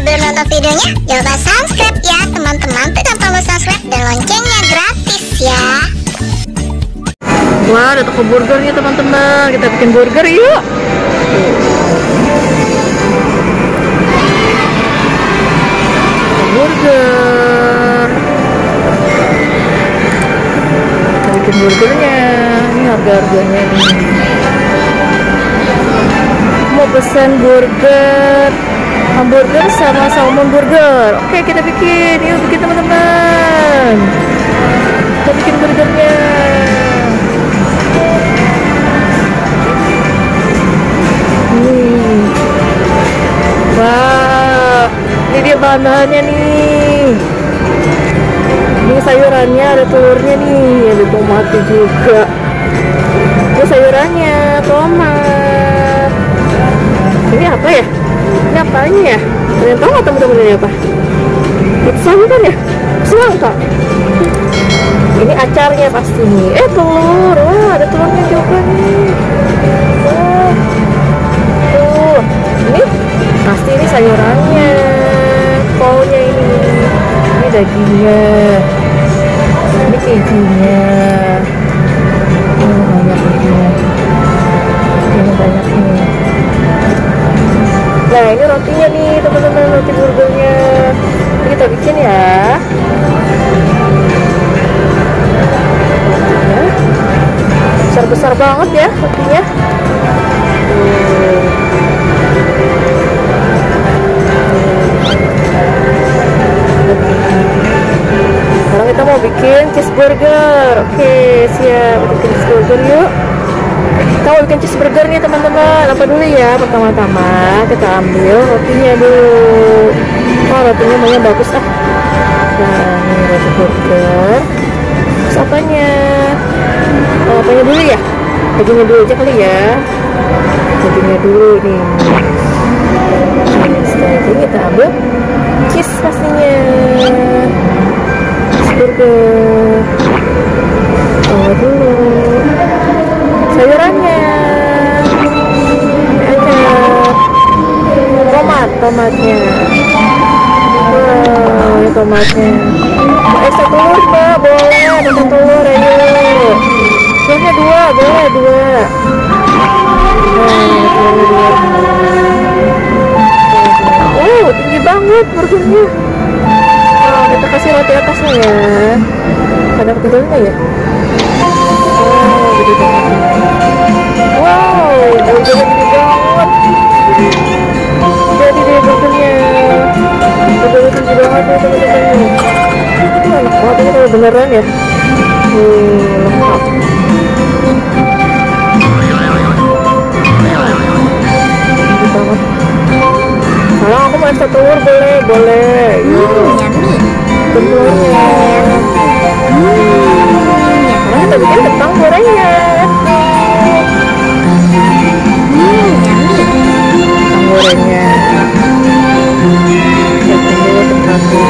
sebelum nonton videonya, jangan lupa subscribe ya teman-teman. Tekan tombol subscribe dan loncengnya gratis ya. Wah, ada toko burgernya teman-teman. Kita bikin burger yuk. Burger. Kita bikin burgernya. Ini harga-harganya nih. Mau pesan burger, hamburger sama salmon burger. Oke, kita bikin. Yuk bikin teman-teman. Kita bikin burgernya. Wah, ini dia bahan-bahannya nih. Ini sayurannya, ada telurnya nih, ada tomatnya juga. Ini sayurannya, tomat. Ini apa ya? Ini apanya ya? Kalian tahu nggak teman-teman ini apa? Pizza bukan ya? Semangka. Ini acarnya pasti nih. Telur. Wah, ada telurnya juga nih. Wah. Tuh. Ini pasti ini sayurannya. Kolnya ini dagingnya. Ini kejunya. Banyak kejunya. Ini banyak nih. Nah, ini rotinya nih teman-teman, roti burgernya. Ini kita bikin ya. Besar-besar banget ya rotinya. Sekarang kita mau bikin cheeseburger. Oke, siap. Bikin cheeseburger yuk. Kita mau bikin cheeseburger nih teman-teman. Apa dulu ya? Pertama-tama kita ambil rotinya dulu. Oh, rotinya banyak bagus ah. Nah, ini roti burger. Terus apanya? Apanya dulu ya? Dagingnya dulu aja kali ya. Dagingnya dulu nih. Setelah itu kita ambil cheese pastinya. Cheeseburger. Taruh dulu. Sayurannya. Tomatnya. Wow, ini tomatnya. Mau ekstra telur Pak? Boleh, ada telur ayo. Telurnya dua, boleh dua. Nah, telurnya dua. Tinggi banget burgernya. Nah, kita kasih roti atasnya ya. Ada ketiganya ya? Oh, gede banget. Wow, burgernya gede banget. Jadi deh burgernya. Burgernya tinggi banget nih teman-teman. Enak banget ini kalau beneran ya. Lengkap. Tinggi banget. Kalau aku mau ekstra telur boleh. Telurnya. Karena kita bikin kentang gorengnya. Kentang gorengnya. Siapin dulu tempatnya.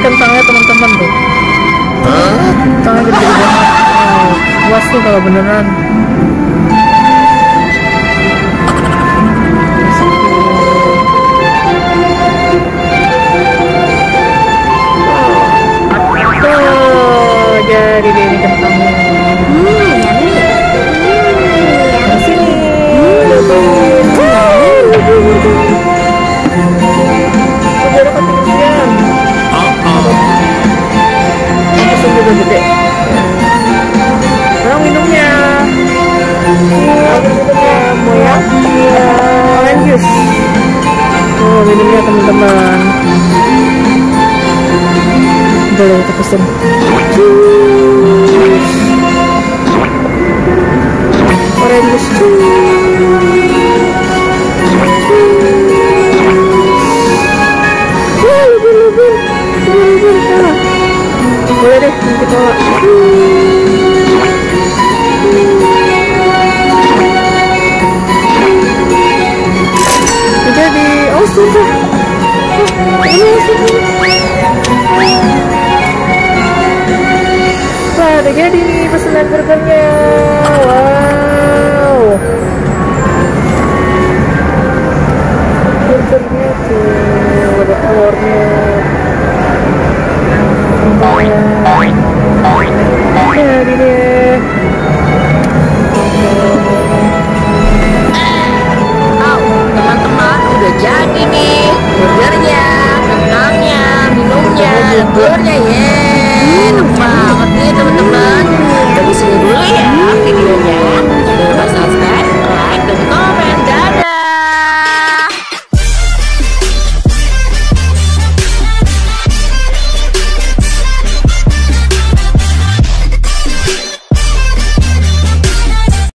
Kentangnya teman-teman tuh. Kentangnya gede banget. Puas tuh kalau beneran. Jadi deh ini kentangnya. Sini. Udah ketinggian. Juga gede. Sekarang minumnya. Mau ya? Orange juice. Oh, minumnya teman-teman. Boleh kita pesen. Orange juice. Boleh deh, nanti bawa. Jadi, oh sudah. Iya sini. Wah, udah jadi nih pesanan burgernya. Wow.